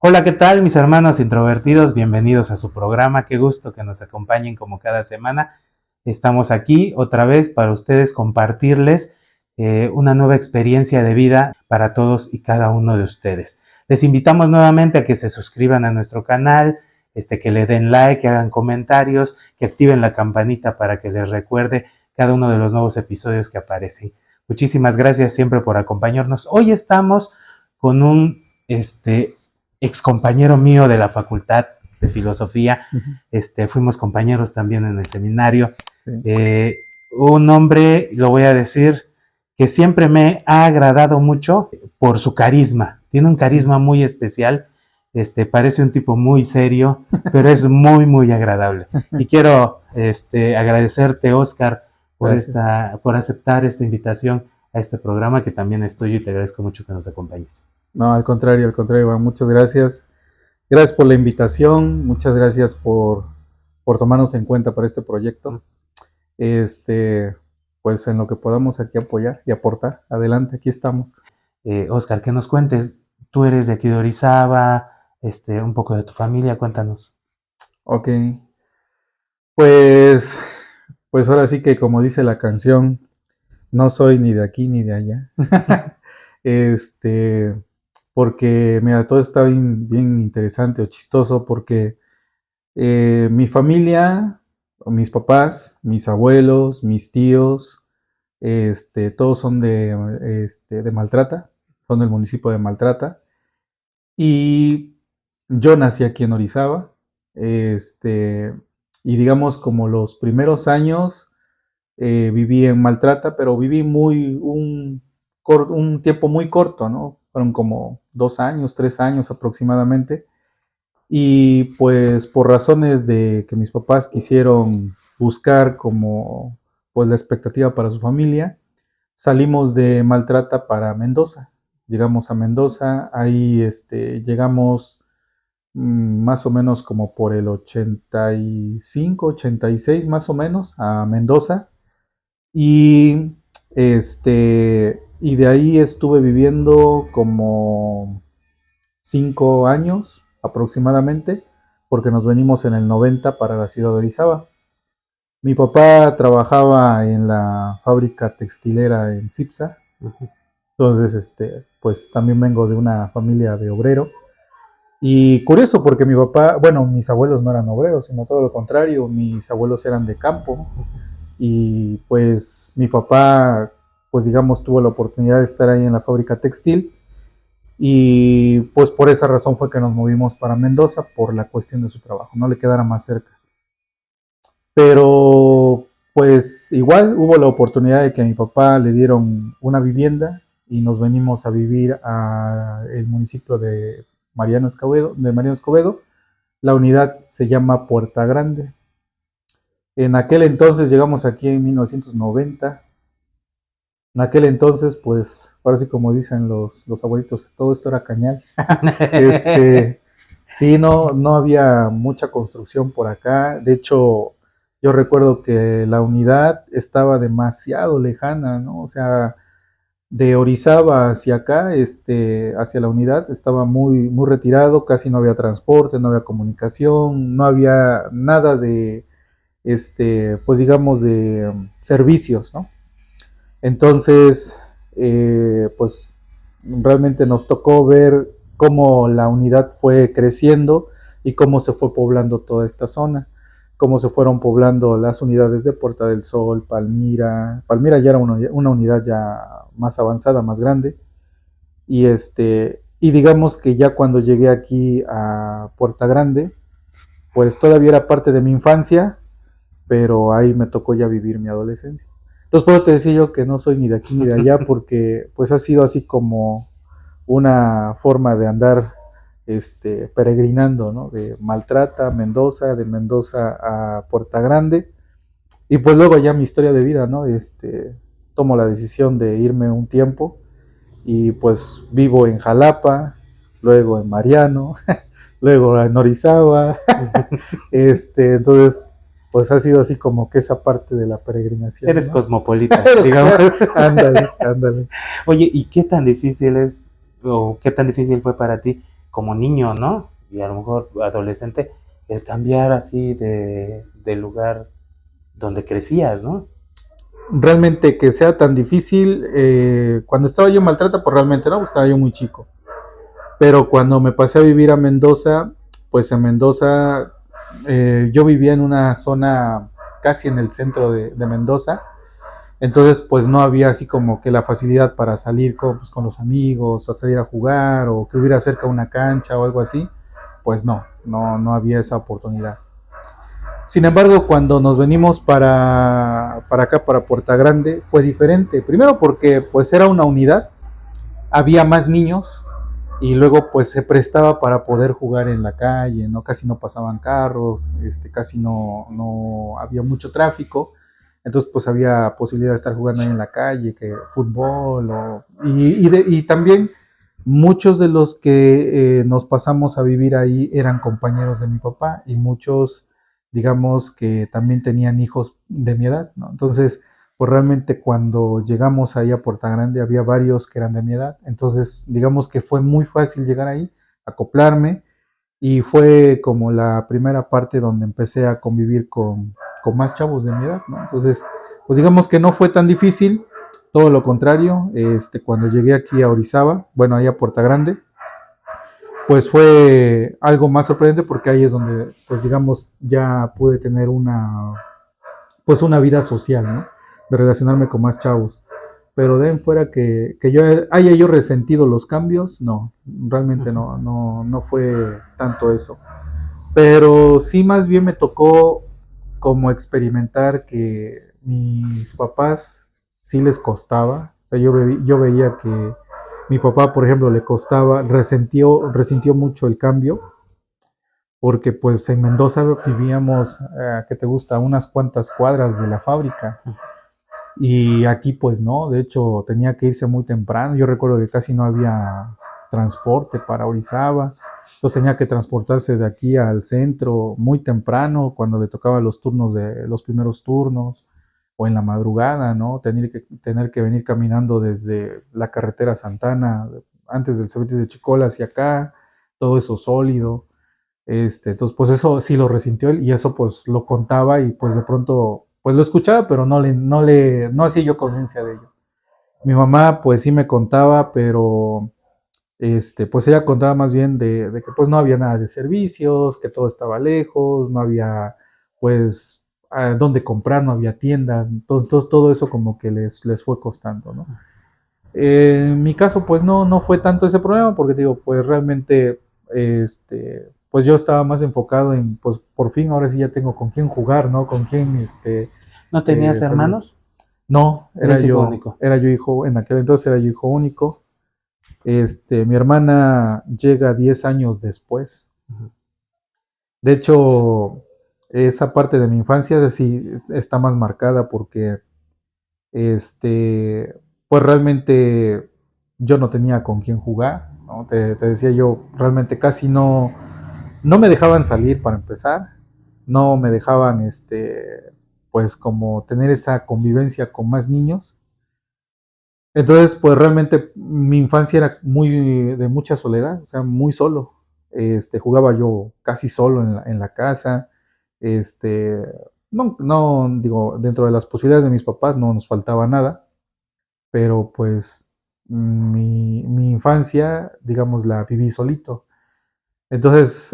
Hola, ¿qué tal mis hermanos introvertidos? Bienvenidos a su programa. Qué gusto que nos acompañen como cada semana. Estamos aquí otra vez para ustedes compartirles una nueva experiencia de vida para todos y cada uno de ustedes. Les invitamos nuevamente a que se suscriban a nuestro canal, que le den like, que hagan comentarios, que activen la campanita para que les recuerde cada uno de los nuevos episodios que aparecen. Muchísimas gracias siempre por acompañarnos. Hoy estamos con un ex compañero mío de la Facultad de Filosofía. Fuimos compañeros también en el seminario. Sí. Un hombre, lo voy a decir, que siempre me ha agradado mucho por su carisma. Tiene un carisma muy especial. Parece un tipo muy serio, pero es muy, muy agradable. Y quiero agradecerte, Oscar, por aceptar esta invitación a este programa, que también es tuyo, y te agradezco mucho que nos acompañes. No, al contrario, Iván, muchas gracias. Gracias por la invitación, muchas gracias por tomarnos en cuenta para este proyecto. Pues en lo que podamos aquí apoyar y aportar, adelante, aquí estamos. Oscar, que nos cuentes, tú eres de aquí de Orizaba, un poco de tu familia, cuéntanos. Ok, pues ahora sí que como dice la canción, no soy ni de aquí ni de allá. Porque, mira, todo está bien interesante o chistoso porque mi familia, mis papás, mis abuelos, mis tíos, todos son de Maltrata, son del municipio de Maltrata. Y yo nací aquí en Orizaba, y digamos como los primeros años viví en Maltrata, pero viví un tiempo muy corto, ¿no? Fueron como 2 años, 3 años aproximadamente. Y pues por razones de que mis papás quisieron buscar como pues la expectativa para su familia, salimos de Maltrata para Mendoza. Llegamos a Mendoza, ahí llegamos más o menos como por el 85, 86 más o menos a Mendoza. Y y de ahí estuve viviendo como 5 años aproximadamente, porque nos venimos en el 90 para la ciudad de Orizaba. Mi papá trabajaba en la fábrica textilera en Cipsa. Entonces, pues también vengo de una familia de obrero. Y curioso porque mi papá, bueno, mis abuelos no eran obreros, sino todo lo contrario, mis abuelos eran de campo. Y pues mi papá, pues digamos, tuvo la oportunidad de estar ahí en la fábrica textil. Y pues por esa razón fue que nos movimos para Mendoza, por la cuestión de su trabajo, no le quedara más cerca. Pero pues igual hubo la oportunidad de que a mi papá le dieron una vivienda y nos venimos a vivir al municipio de Mariano Escobedo. La unidad se llama Puerta Grande. En aquel entonces llegamos aquí en 1990. En aquel entonces, pues, ahora sí como dicen los abuelitos, todo esto era cañal. Sí, no había mucha construcción por acá. De hecho, yo recuerdo que la unidad estaba demasiado lejana, ¿no? O sea, de Orizaba hacia acá, hacia la unidad, estaba muy, muy retirado, casi no había transporte, no había comunicación, no había nada de, pues digamos, de servicios, ¿no? Entonces, pues realmente nos tocó ver cómo la unidad fue creciendo y cómo se fue poblando toda esta zona, cómo se fueron poblando las unidades de Puerta del Sol, Palmira. Palmira ya era una unidad ya más avanzada, más grande. Y digamos que ya cuando llegué aquí a Puerta Grande, pues todavía era parte de mi infancia, pero ahí me tocó ya vivir mi adolescencia. Entonces puedo te decir yo que no soy ni de aquí ni de allá, porque pues ha sido así como una forma de andar peregrinando, ¿no? De Maltrata a Mendoza, de Mendoza a Puerta Grande, y pues luego ya mi historia de vida, ¿no? Tomo la decisión de irme un tiempo, y pues vivo en Jalapa, luego en Mariano, luego en Orizaba, entonces pues ha sido así como que esa parte de la peregrinación. Eres, ¿no?, cosmopolita, digamos. Ándale. Oye, ¿y qué tan difícil fue para ti como niño, ¿no? Y a lo mejor adolescente, el cambiar así de lugar donde crecías, ¿no? Realmente que sea tan difícil, cuando estaba yo en Maltrata, pues realmente no, estaba yo muy chico. Pero cuando me pasé a vivir a Mendoza, pues en Mendoza yo vivía en una zona casi en el centro de Mendoza, entonces pues no había así como que la facilidad para salir pues, con los amigos, a salir a jugar o que hubiera cerca una cancha o algo así, pues no había esa oportunidad. Sin embargo, cuando nos venimos para acá, para Puerta Grande, fue diferente. Primero porque pues era una unidad, había más niños y luego pues se prestaba para poder jugar en la calle, ¿no? Casi no pasaban carros, casi no había mucho tráfico, entonces pues había posibilidad de estar jugando ahí en la calle, que fútbol, y también muchos de los que nos pasamos a vivir ahí eran compañeros de mi papá y muchos, digamos, que también tenían hijos de mi edad, ¿no? Entonces, pues realmente cuando llegamos ahí a Puerta Grande había varios que eran de mi edad, entonces digamos que fue muy fácil llegar ahí, acoplarme, y fue como la primera parte donde empecé a convivir con más chavos de mi edad, ¿no? Entonces, pues digamos que no fue tan difícil, todo lo contrario, cuando llegué aquí a Orizaba, bueno, ahí a Puerta Grande, pues fue algo más sorprendente porque ahí es donde, pues digamos, ya pude tener pues una vida social, ¿no? De relacionarme con más chavos. Pero de en fuera que yo haya yo resentido los cambios, no, realmente no fue tanto eso. Pero sí más bien me tocó como experimentar que mis papás sí les costaba. O sea, yo veía que mi papá, por ejemplo, le costaba, resintió mucho el cambio, porque pues en Mendoza vivíamos, ¿qué te gusta? Unas cuantas cuadras de la fábrica. Y aquí pues no, de hecho tenía que irse muy temprano. Yo recuerdo que casi no había transporte para Orizaba. Entonces tenía que transportarse de aquí al centro muy temprano, cuando le tocaba los turnos de los primeros turnos, o en la madrugada, ¿no? Tener que venir caminando desde la carretera Santana, antes del Cebetis de Chicola hacia acá, todo eso sólido. Entonces, pues eso sí lo resintió él y eso pues lo contaba y pues de pronto, pues lo escuchaba, pero no hacía yo conciencia de ello. Mi mamá pues sí me contaba, pero pues ella contaba más bien de que pues no había nada de servicios, que todo estaba lejos, no había pues dónde comprar, no había tiendas, entonces todo eso como que les fue costando, ¿no? En mi caso, pues no fue tanto ese problema, porque digo, pues realmente, pues yo estaba más enfocado en, pues por fin, ahora sí ya tengo con quién jugar, ¿no? Con quién, ¿No tenías salir. hermanos? No, Eres hijo único. era yo hijo, en aquel entonces era yo hijo único. Mi hermana llega 10 años después. De hecho, esa parte de mi infancia sí está más marcada porque pues realmente yo no tenía con quién jugar, ¿no? Te decía yo, realmente casi no me dejaban salir para empezar, no me dejaban, pues como tener esa convivencia con más niños. Entonces, pues realmente mi infancia era de mucha soledad, o sea, muy solo. Jugaba yo casi solo en la casa, este, no digo, dentro de las posibilidades de mis papás no nos faltaba nada, pero pues mi infancia, digamos, la viví solito. Entonces,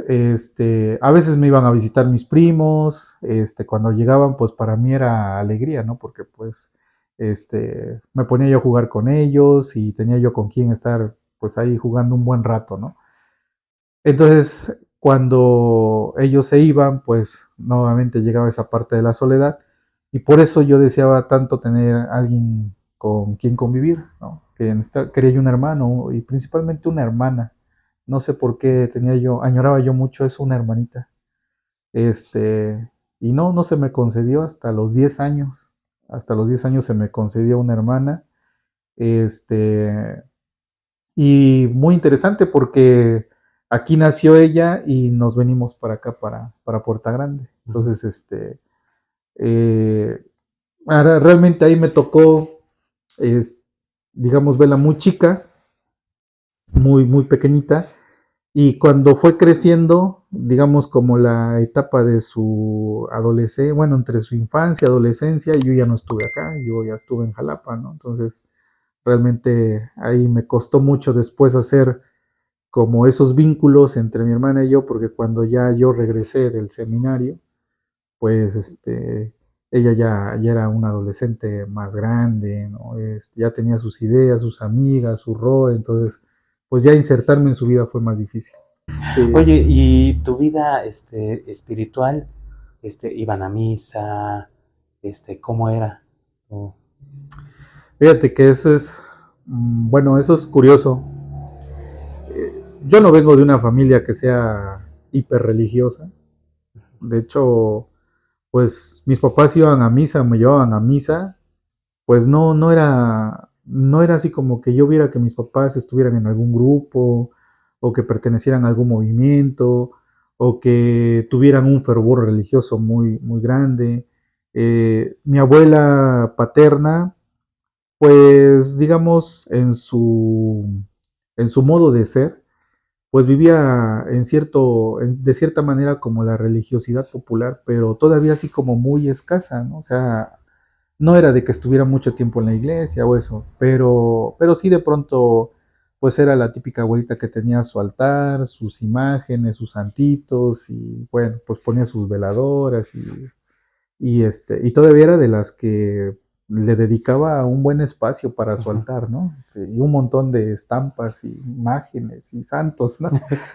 a veces me iban a visitar mis primos, cuando llegaban, pues para mí era alegría, ¿no? Porque pues, me ponía yo a jugar con ellos y tenía yo con quien estar, pues ahí jugando un buen rato, ¿no? Entonces, cuando ellos se iban, pues nuevamente llegaba esa parte de la soledad y por eso yo deseaba tanto tener alguien con quien convivir, ¿no? Quería yo un hermano y principalmente una hermana. No sé por qué añoraba yo mucho eso, una hermanita. Y no se me concedió hasta los 10 años. Hasta los 10 años se me concedió una hermana. Este, y muy interesante porque aquí nació ella y nos venimos para acá, para Puerta Grande. Entonces, eh, realmente ahí me tocó, digamos, verla muy chica, muy pequeñita, Y cuando fue creciendo, digamos como la etapa de su adolescencia, bueno, entre su infancia y adolescencia, yo ya no estuve acá, yo ya estuve en Jalapa, ¿no? Entonces, realmente ahí me costó mucho después hacer como esos vínculos entre mi hermana y yo, porque cuando ya yo regresé del seminario, pues ella ya era una adolescente más grande, ¿no? Ya tenía sus ideas, sus amigas, su rol, entonces, pues ya insertarme en su vida fue más difícil. Sí, Oye, ¿y tu vida espiritual? ¿Iban a misa? ¿Cómo era? Oh. fíjate que eso es, bueno, eso es curioso. Yo no vengo de una familia que sea hiper religiosa. De hecho, pues mis papás iban a misa, me llevaban a misa, pues no era así como que yo viera que mis papás estuvieran en algún grupo o que pertenecieran a algún movimiento o que tuvieran un fervor religioso muy, muy grande. Mi abuela paterna, pues digamos en su modo de ser, pues vivía de cierta manera como la religiosidad popular, pero todavía así como muy escasa, ¿no? O sea, no era de que estuviera mucho tiempo en la iglesia o eso, pero sí de pronto, pues era la típica abuelita que tenía su altar, sus imágenes, sus santitos, y bueno, pues ponía sus veladoras y todavía era de las que le dedicaba un buen espacio para su altar, ¿no? Sí, y un montón de estampas y imágenes y santos, ¿no?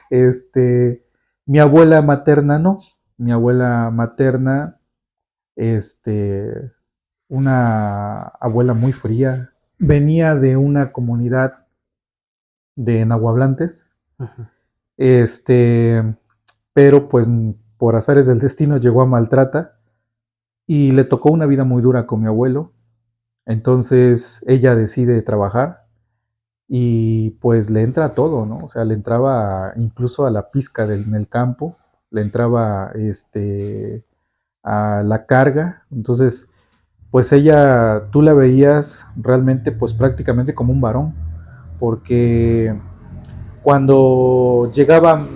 Este, mi abuela materna no, mi abuela materna, este, una abuela muy fría, venía de una comunidad de nahuablantes, Ajá. este, pero pues por azares del destino llegó a Maltrata y le tocó una vida muy dura con mi abuelo. Entonces ella decide trabajar y pues le entra a todo, ¿no? O sea, le entraba incluso a la pizca en el campo, le entraba a la carga. Entonces, pues ella, tú la veías realmente pues prácticamente como un varón, porque cuando llegaba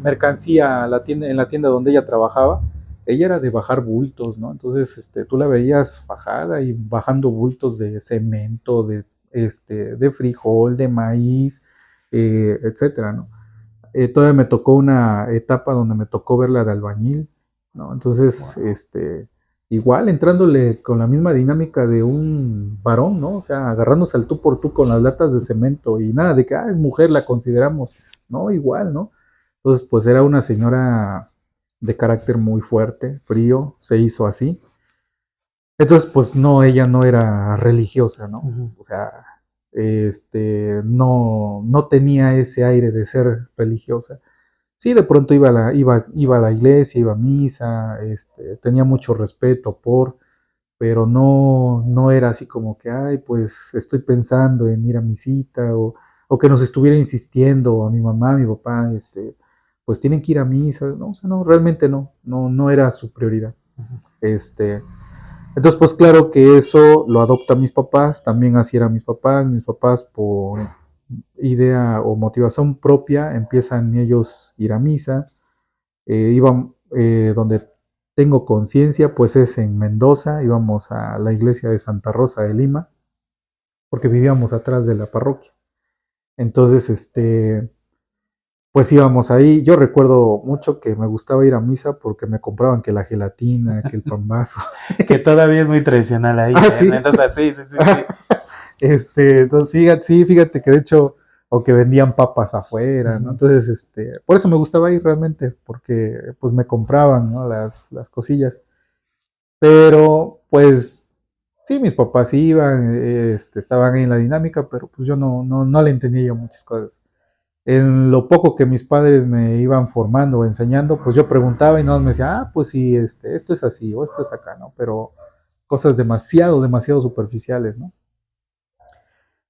mercancía a la tienda, en la tienda donde ella trabajaba, ella era de bajar bultos, ¿no? Entonces, tú la veías fajada y bajando bultos de cemento, de frijol, de maíz, etcétera, ¿no? Todavía me tocó una etapa donde me tocó verla de albañil, ¿no? Entonces, Wow. igual entrándole con la misma dinámica de un varón, ¿no? O sea, agarrándose al tú por tú con las latas de cemento y nada de que, es mujer, la consideramos, ¿no? Igual, ¿no? Entonces, pues era una señora de carácter muy fuerte, frío, se hizo así. Entonces, pues no, ella no era religiosa, ¿no? Ujú. O sea, no tenía ese aire de ser religiosa. Sí, de pronto iba a la iglesia, iba a misa, tenía mucho respeto pero no era así como que, ay, pues estoy pensando en ir a mi cita, o que nos estuviera insistiendo a mi mamá, a mi papá, pues tienen que ir a misa, no, o sea, no, realmente no era su prioridad. Ujú. Este, entonces, pues claro que eso lo adoptan mis papás, también así eran mis papás por idea o motivación propia empiezan ellos a ir a misa, iban donde tengo conciencia, pues es en Mendoza, íbamos a la iglesia de Santa Rosa de Lima, porque vivíamos atrás de la parroquia. Entonces, pues íbamos ahí. Yo recuerdo mucho que me gustaba ir a misa porque me compraban que la gelatina, que el pambazo. Que todavía es muy tradicional ahí, Ah, ¿eh? sí. Entonces, sí, sí, sí, sí. Entonces, fíjate que de hecho, o que vendían papas afuera, ¿no? Ujú. Entonces, por eso me gustaba ir realmente, porque pues me compraban, ¿no? Las cosillas. Pero, pues, sí, mis papás iban, estaban ahí en la dinámica, pero pues yo no le entendía yo muchas cosas. En lo poco que mis padres me iban formando o enseñando, pues yo preguntaba y no me decía, pues sí, esto es así o esto es acá, ¿no? Pero cosas demasiado superficiales, ¿no?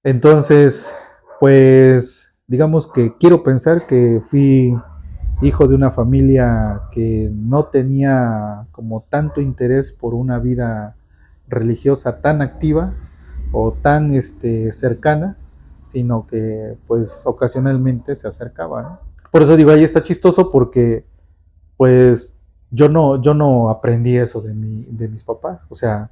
Entonces, pues, digamos que quiero pensar que fui hijo de una familia que no tenía como tanto interés por una vida religiosa tan activa o tan cercana, sino que pues ocasionalmente se acercaba, ¿no? Por eso digo, ahí está chistoso porque pues yo no aprendí eso de mis papás, o sea,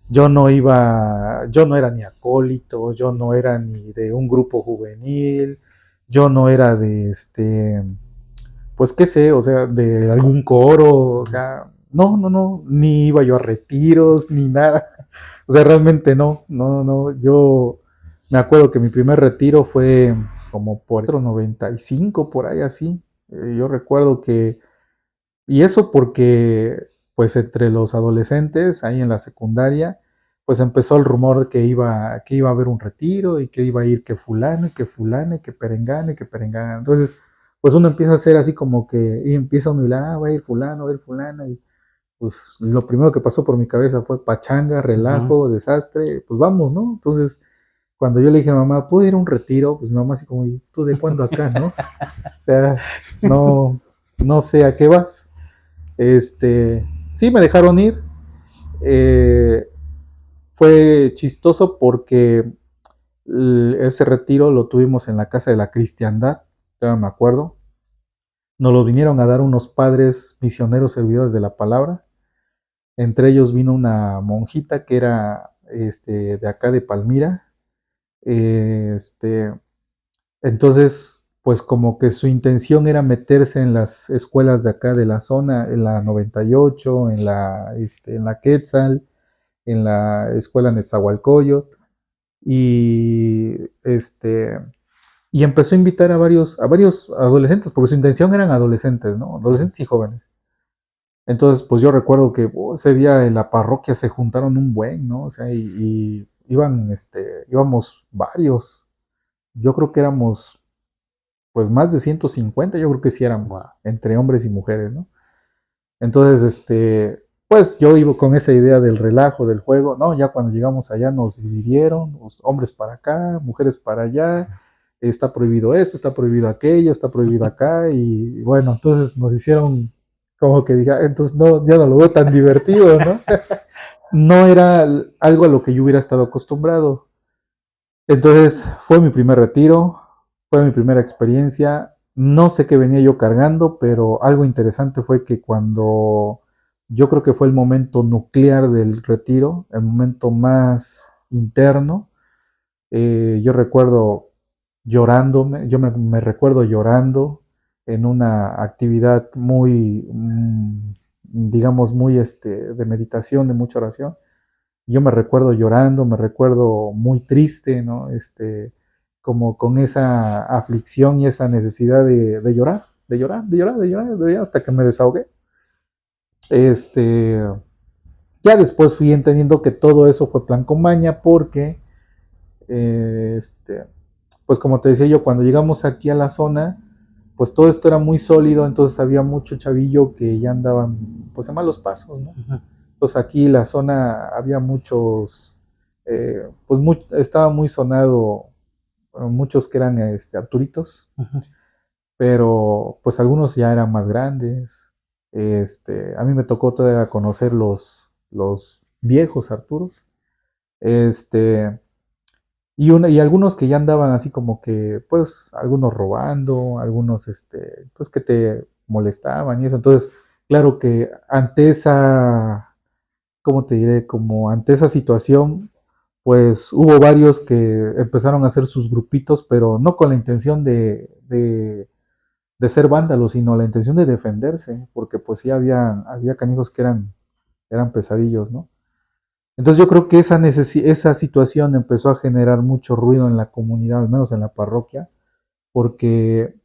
yo no era ni acólito, yo no era ni de un grupo juvenil, yo no era de pues qué sé, o sea, de algún coro, o sea, no, ni iba yo a retiros, ni nada, o sea, realmente no, yo me acuerdo que mi primer retiro fue como por el 95, por ahí así, yo recuerdo que, y eso porque, pues entre los adolescentes, ahí en la secundaria, pues empezó el rumor que iba a haber un retiro y que iba a ir que fulano y que fulana y que perengana y que perengana. Entonces, pues uno empieza a hacer así como que, y empieza a hilar, va a ir fulano, va a ir fulana, y pues lo primero que pasó por mi cabeza fue pachanga, relajo, desastre, pues vamos, ¿no? Entonces, cuando yo le dije a mamá, ¿puedo ir a un retiro? Pues mi mamá así como, ¿y tú de cuándo acá, no? O sea, no, no sé a qué vas. Sí, me dejaron ir. Eh, Fue chistoso porque ese retiro lo tuvimos en la Casa de la Cristiandad, ya me acuerdo. Nos lo vinieron a dar unos padres misioneros servidores de la palabra. Entre ellos vino una monjita que era de acá de Palmira. Entonces, pues como que su intención era meterse en las escuelas de acá de la zona, en la 98, en la Quetzal, en la escuela Nezahualcóyotl, y y empezó a invitar a varios adolescentes, porque su intención eran adolescentes, ¿no? Adolescentes y jóvenes. Entonces, pues yo recuerdo que ese día en la parroquia se juntaron un buen, ¿no? O sea, y íbamos varios. Yo creo que éramos, pues más de 150, yo creo que sí éramos, wow, entre hombres y mujeres, ¿no? Entonces, pues yo iba con esa idea del relajo, del juego, ¿no? Ya cuando llegamos allá nos dividieron, los hombres para acá, mujeres para allá, está prohibido esto, está prohibido aquello, está prohibido acá, y bueno, entonces nos hicieron como que diga, entonces no, ya no lo veo tan divertido, ¿no? No era algo a lo que yo hubiera estado acostumbrado. Entonces fue mi primer retiro, fue mi primera experiencia. No sé qué venía yo cargando, pero algo interesante fue que cuando yo creo que fue el momento nuclear del retiro, el momento más interno, yo recuerdo llorándome, me recuerdo llorando en una actividad muy, digamos, muy de meditación, de mucha oración. Yo me recuerdo llorando, me recuerdo muy triste, ¿no? Como con esa aflicción y esa necesidad de llorar, de llorar, de llorar, de llorar, de llorar, hasta que me desahogué. Este, ya después fui entendiendo que todo eso fue plan con maña porque, pues como te decía yo, cuando llegamos aquí a la zona, pues todo esto era muy sólido, entonces había mucho chavillo que ya andaban pues a malos pasos, ¿no? Entonces aquí la zona había muchos, pues estaba muy sonado, muchos que eran Arturitos, pero pues algunos ya eran más grandes. A mí me tocó todavía conocer los viejos Arturos. Este, y algunos que ya andaban así como que, pues, algunos robando, algunos, pues, que te molestaban y eso. Entonces, claro que ante esa, ¿cómo te diré? Como ante esa situación, pues hubo varios que empezaron a hacer sus grupitos, pero no con la intención de ser vándalos, sino la intención de defenderse, porque pues sí había canijos que eran pesadillos, ¿no? Entonces yo creo que esa situación empezó a generar mucho ruido en la comunidad, al menos en la parroquia, porque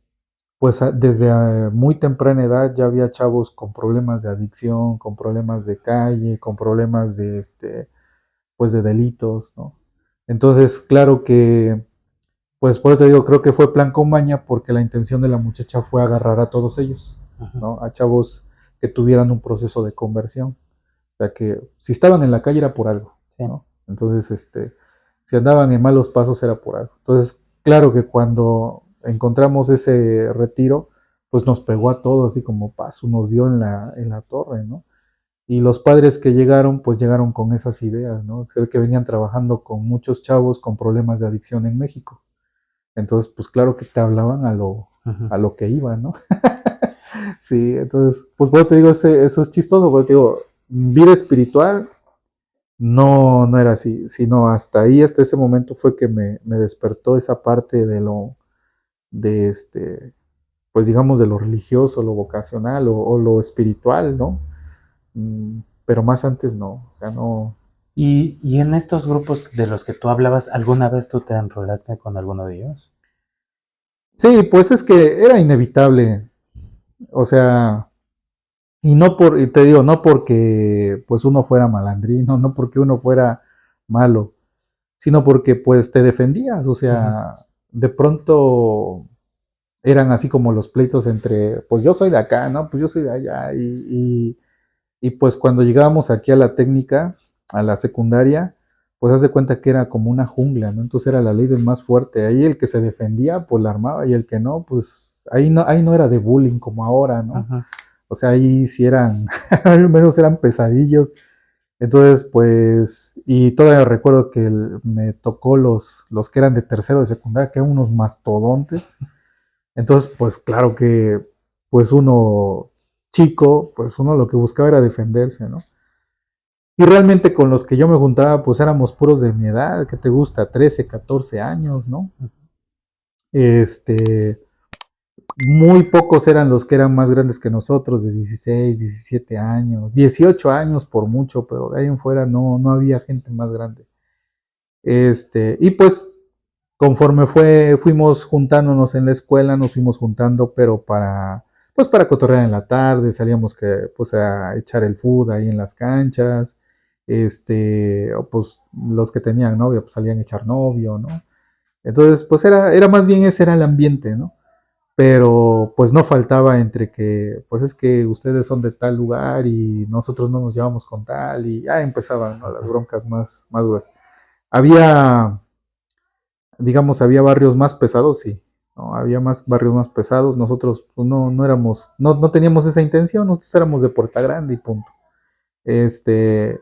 pues desde muy temprana edad ya había chavos con problemas de adicción, con problemas de calle, con problemas pues de delitos, ¿no? Entonces, claro que, pues por eso te digo, creo que fue plan con maña porque la intención de la muchacha fue agarrar a todos ellos, ¿no? A chavos que tuvieran un proceso de conversión. O sea que si estaban en la calle era por algo, ¿no? Entonces, si andaban en malos pasos era por algo. Entonces, claro que cuando encontramos ese retiro, pues nos pegó a todos, así como paso, nos dio en la torre, ¿no? Y los padres que llegaron, pues llegaron con esas ideas, ¿no? Se ve que venían trabajando con muchos chavos con problemas de adicción en México. Entonces, pues claro que te hablaban a lo que iba, ¿no? Sí, entonces, pues bueno, te digo, eso es chistoso, porque te digo, vida espiritual no era así, sino hasta ahí, hasta ese momento fue que me despertó esa parte de pues digamos, de lo religioso, lo vocacional o lo espiritual, ¿no? Pero más antes no, o sea, no. Y en estos grupos de los que tú hablabas, ¿alguna vez tú te enrolaste con alguno de ellos? Sí, pues es que era inevitable, o sea, y te digo, no porque pues uno fuera malandrino, no porque uno fuera malo, sino porque pues te defendías, o Ujú. sea, de pronto eran así como los pleitos entre, pues yo soy de acá, ¿no? Pues yo soy de allá, y pues cuando llegábamos aquí a la técnica, a la secundaria, pues haz de cuenta que era como una jungla, ¿no? Entonces era la ley del más fuerte, ahí el que se defendía, pues la armaba, y el que no, pues ahí no era de bullying como ahora, ¿no? Ujú. O sea, ahí sí eran, al menos eran pesadillos. Entonces, pues, y todavía recuerdo que me tocó los que eran de tercero de secundaria, que eran unos mastodontes. Entonces, pues claro que, pues uno chico, pues uno lo que buscaba era defenderse, ¿no? Y realmente con los que yo me juntaba, pues éramos puros de mi edad, ¿qué te gusta? 13, 14 años, ¿no? Este, muy pocos eran los que eran más grandes que nosotros, de 16, 17 años, 18 años por mucho, pero de ahí en fuera no había gente más grande. Y pues conforme fuimos juntándonos en la escuela, nos fuimos juntando, pero pues para cotorrear en la tarde, salíamos pues a echar el food ahí en las canchas, o pues los que tenían novio, pues salían a echar novio, ¿no? Entonces, pues era más bien ese era el ambiente, ¿no? Pero pues no faltaba entre que, pues es que ustedes son de tal lugar y nosotros no nos llevamos con tal, y ya empezaban, ¿no? Las broncas más duras. Había, digamos, había barrios más pesados, sí, ¿no? Había más barrios más pesados, nosotros pues, no éramos, no teníamos esa intención, nosotros éramos de Puerta Grande y punto. Este,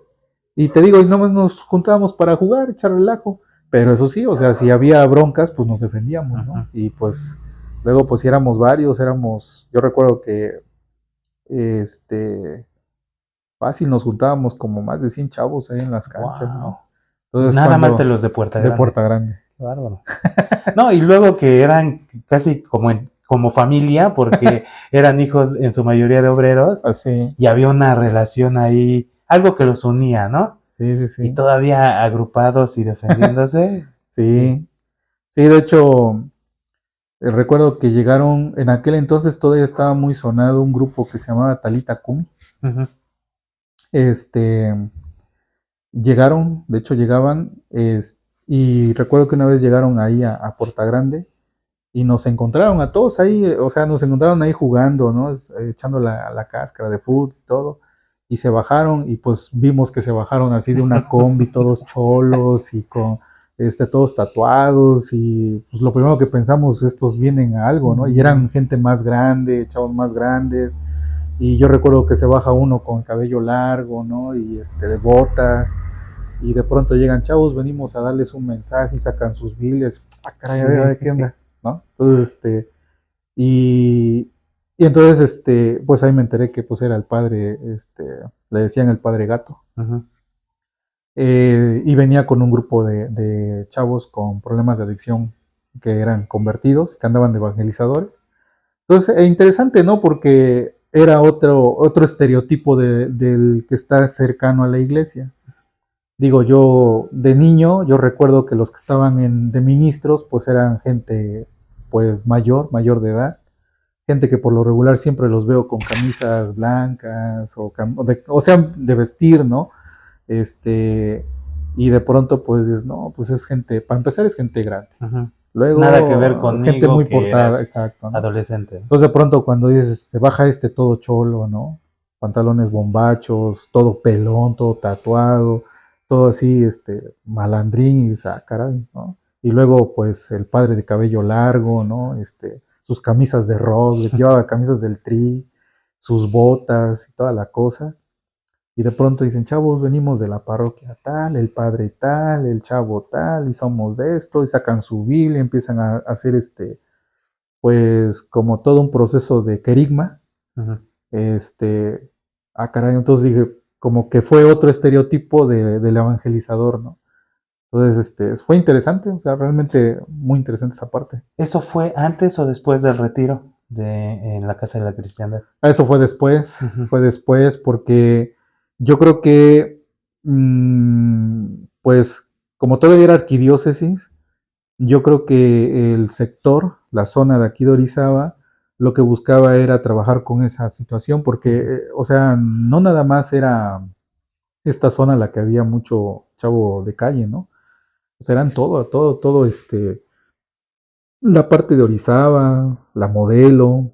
y te digo, y nomás nos juntábamos para jugar, echar relajo, pero eso sí, o sea, si había broncas, pues nos defendíamos, Ujú. ¿no? Y pues luego, pues si éramos varios, yo recuerdo que, este, fácil nos juntábamos como más de 100 chavos ahí en las canchas, ¿no? Wow. Entonces Nada más de cuando, los de Puerta de Grande. Puerta Grande. Qué bárbaro. No, y luego que eran casi como familia, porque eran hijos en su mayoría de obreros, Así, y había una relación ahí, algo que los unía, ¿no? sí, sí, Y sí. todavía agrupados y defendiéndose. Sí. Sí, sí, de hecho, recuerdo que llegaron, en aquel entonces todavía estaba muy sonado un grupo que se llamaba Talita Kumi. Ujú. Este, llegaron, de hecho llegaban, y recuerdo que una vez llegaron ahí a Puerta Grande y nos encontraron a todos ahí, o sea, nos encontraron ahí jugando, ¿no? Echando la cáscara de fútbol y todo. Y se bajaron y pues vimos que se bajaron así de una combi, todos cholos y con todos tatuados, y pues lo primero que pensamos, estos vienen a algo, ¿no? Y eran gente más grande, chavos más grandes, y yo recuerdo que se baja uno con cabello largo, ¿no? Y de botas, y de pronto llegan chavos, venimos a darles un mensaje y sacan sus biles, ah, caray, a Sí. ver, ¿qué onda? ¿No? Entonces, y, y entonces, pues ahí me enteré que pues era el padre, le decían el padre gato, Ujú. y venía con un grupo de chavos con problemas de adicción que eran convertidos, que andaban de evangelizadores. Entonces, interesante, ¿no? Porque era otro estereotipo del que está cercano a la iglesia. Digo, yo de niño, yo recuerdo que los que estaban de ministros, pues eran gente pues mayor de edad, gente que por lo regular siempre los veo con camisas blancas o sea, de vestir, ¿no? Este, y de pronto pues dices, no, pues es gente, para empezar es gente grande. Ujú. Nada que ver Luego, gente conmigo muy que portada, eras exacto, ¿no? adolescente. Entonces de pronto cuando dices, se baja todo cholo, ¿no? Pantalones bombachos, todo pelón, todo tatuado, todo así, malandrín, y dices, ah, caray, ¿no? Y luego, pues, el padre de cabello largo, ¿no? Sus camisas de rock, llevaba camisas del Tri, sus botas y toda la cosa. y de pronto dicen, chavos, venimos de la parroquia tal, el padre tal, el chavo tal, y somos de esto, y sacan su Biblia, empiezan a hacer pues como todo un proceso de querigma. Ujú. Caray, entonces dije, como que fue otro estereotipo del evangelizador, ¿no? Entonces, fue interesante, o sea, realmente muy interesante esa parte. ¿Eso fue antes o después del retiro en la Casa de la Cristiandad? Eso fue después porque yo creo que, pues, como todavía era arquidiócesis, yo creo que el sector, la zona de aquí de Orizaba, lo que buscaba era trabajar con esa situación, porque, o sea, no nada más era esta zona en la que había mucho chavo de calle, ¿no? O sea, eran todo, la parte de Orizaba, la Modelo,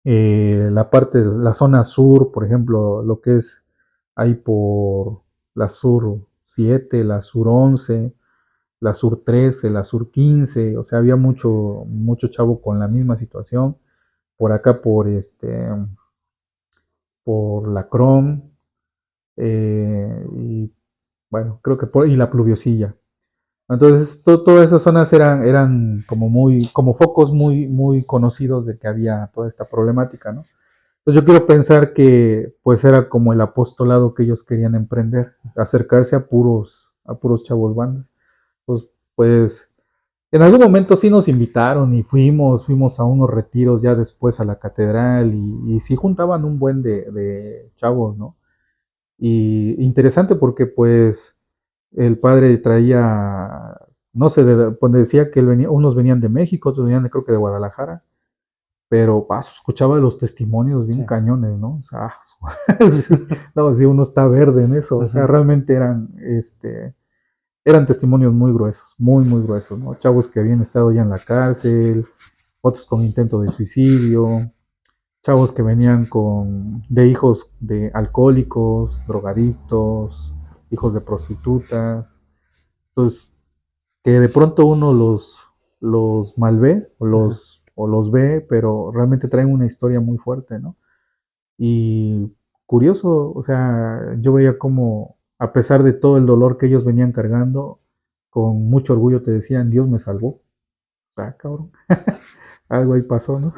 la parte de la zona sur, por ejemplo, lo que es ahí por la sur 7, la sur 11, la sur 13, la sur 15, o sea, había mucho chavo con la misma situación. Por acá por la Crom, y bueno, creo que y la Pluviosilla. Entonces, todas esas zonas eran como focos muy conocidos de que había toda esta problemática, ¿no? Entonces yo quiero pensar que pues era como el apostolado que ellos querían emprender, acercarse a puros chavos bandas. Pues, pues en algún momento sí nos invitaron y fuimos a unos retiros ya después a la catedral y sí juntaban un buen de chavos, ¿no? Y interesante porque pues el padre traía, no sé, pues decía que él venía, unos venían de México, otros venían creo que de Guadalajara, pero se escuchaba los testimonios bien Sí. cañones, ¿no? O sea, no, si uno está verde en eso, o sea, realmente eran testimonios muy gruesos, muy gruesos, ¿no? Chavos que habían estado ya en la cárcel, otros con intento de suicidio, chavos que venían de hijos de alcohólicos, drogadictos, hijos de prostitutas. Entonces, que de pronto uno los malvé o los ve, pero realmente traen una historia muy fuerte, ¿no? Y curioso, o sea, yo veía como, a pesar de todo el dolor que ellos venían cargando, con mucho orgullo te decían, Dios me salvó. Cabrón. Algo ahí pasó, ¿no?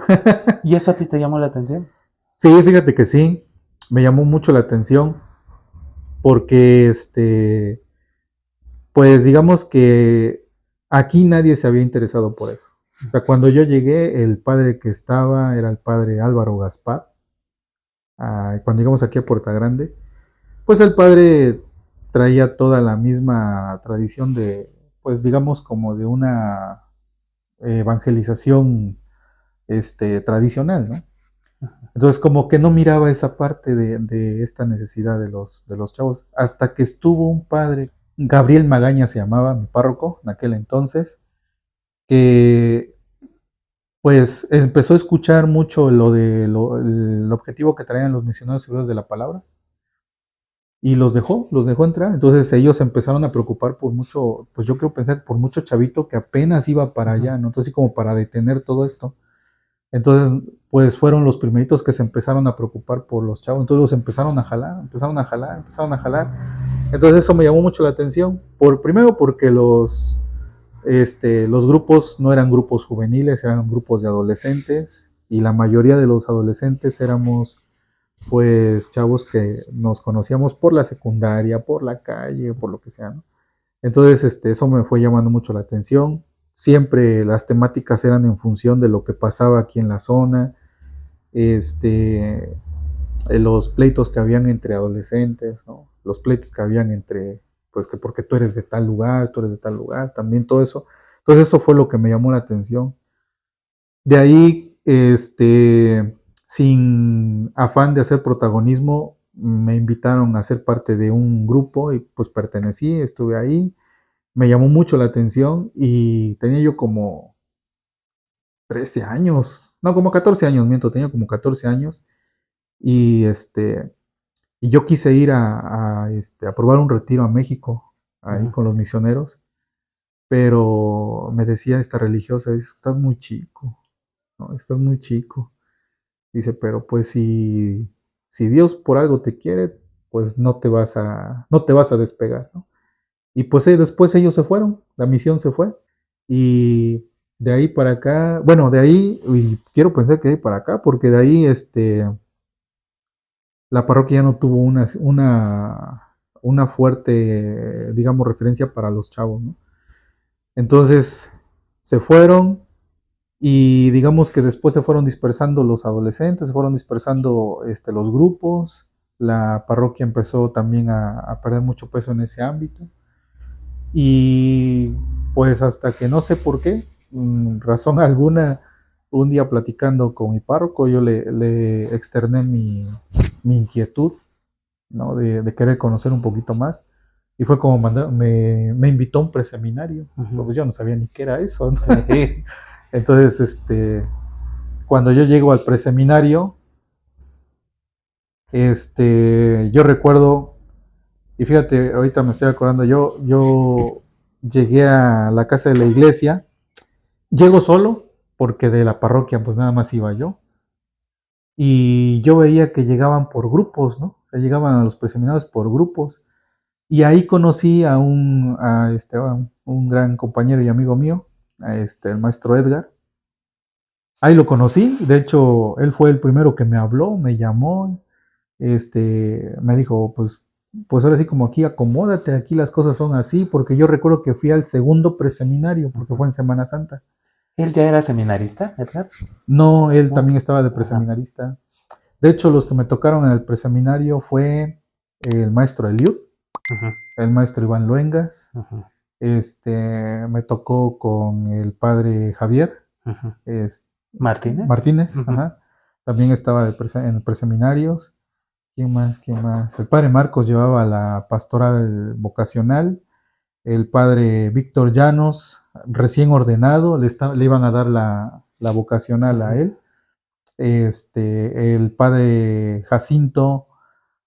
¿Y eso a ti te llamó la atención? Sí, fíjate que sí, me llamó mucho la atención porque, pues digamos que aquí nadie se había interesado por eso. O sea, cuando yo llegué, el padre que estaba era el padre Álvaro Gaspar. Cuando llegamos aquí a Puerta Grande, pues el padre traía toda la misma tradición pues digamos, como de una evangelización tradicional, ¿no? Entonces, como que no miraba esa parte de esta necesidad de los chavos, hasta que estuvo un padre, Gabriel Magaña se llamaba, mi párroco en aquel entonces, que pues empezó a escuchar mucho el objetivo que traían los misioneros servidores de la palabra y los dejó entrar. Entonces ellos empezaron a preocupar por mucho, pues yo creo pensar por mucho chavito que apenas iba para allá, ¿no? Entonces, como para detener todo esto. Entonces, pues fueron los primeritos que se empezaron a preocupar por los chavos. Entonces los empezaron a jalar, empezaron a jalar, empezaron a jalar. Entonces eso me llamó mucho la atención. Primero porque los grupos no eran grupos juveniles, eran grupos de adolescentes. Y la mayoría de los adolescentes éramos pues chavos que nos conocíamos por la secundaria, por la calle, por lo que sea, ¿no? Entonces, eso me fue llamando mucho la atención. Siempre las temáticas eran en función de lo que pasaba aquí en la zona, los pleitos que habían entre adolescentes, ¿no? Los pleitos que habían entre, pues que porque tú eres de tal lugar, tú eres de tal lugar, también todo eso. Entonces eso fue lo que me llamó la atención. De ahí, sin afán de hacer protagonismo, me invitaron a ser parte de un grupo y pues pertenecí, estuve ahí, me llamó mucho la atención y tenía yo como 13 años, no, como 14 años, miento, tenía como 14 años y y yo quise ir a probar un retiro a México, ahí con los misioneros, pero me decía esta religiosa, dice, estás muy chico, ¿no? Estás muy chico. Dice, pero pues si Dios por algo te quiere, pues no te vas a despegar, ¿no? Y pues después ellos se fueron, la misión se fue. Y de ahí para acá, bueno, de ahí, y quiero pensar que de ahí para acá, porque de ahí la parroquia ya no tuvo una fuerte, digamos, referencia para los chavos, ¿no? Entonces se fueron y digamos que después se fueron dispersando los adolescentes, se fueron dispersando los grupos, la parroquia empezó también a perder mucho peso en ese ámbito. Y pues hasta que no sé por qué, razón alguna, un día platicando con mi párroco, yo le externé mi inquietud, ¿no? De querer conocer un poquito más. Y fue como me invitó a un preseminario. Pues yo no sabía ni qué era eso, ¿no? Entonces, cuando yo llego al preseminario, yo recuerdo, y fíjate, ahorita me estoy acordando, yo llegué a la casa de la iglesia, llego solo, porque de la parroquia pues nada más iba yo, y yo veía que llegaban por grupos, ¿no? O sea, llegaban a los preseminarios por grupos, y ahí conocí a un gran compañero y amigo mío, el maestro Edgar. Ahí lo conocí, de hecho, él fue el primero que me habló, me llamó, me dijo, pues ahora sí como aquí acomódate, aquí las cosas son así, porque yo recuerdo que fui al segundo preseminario, porque fue en Semana Santa. ¿Él ya era seminarista, Edgar? No, él también estaba de preseminarista. De hecho, los que me tocaron en el preseminario fue el maestro Eliud, el maestro Iván Luengas, me tocó con el padre Javier Martínez. Martínez, ajá. También estaba en preseminarios. ¿Quién más? ¿Quién más? El padre Marcos llevaba la pastoral vocacional. El padre Víctor Llanos, recién ordenado, le iban a dar la vocacional a él. El padre Jacinto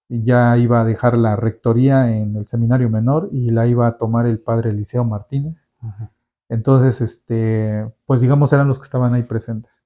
ya iba a dejar la rectoría en el seminario menor y la iba a tomar el padre Eliseo Martínez. Entonces, pues digamos eran los que estaban ahí presentes.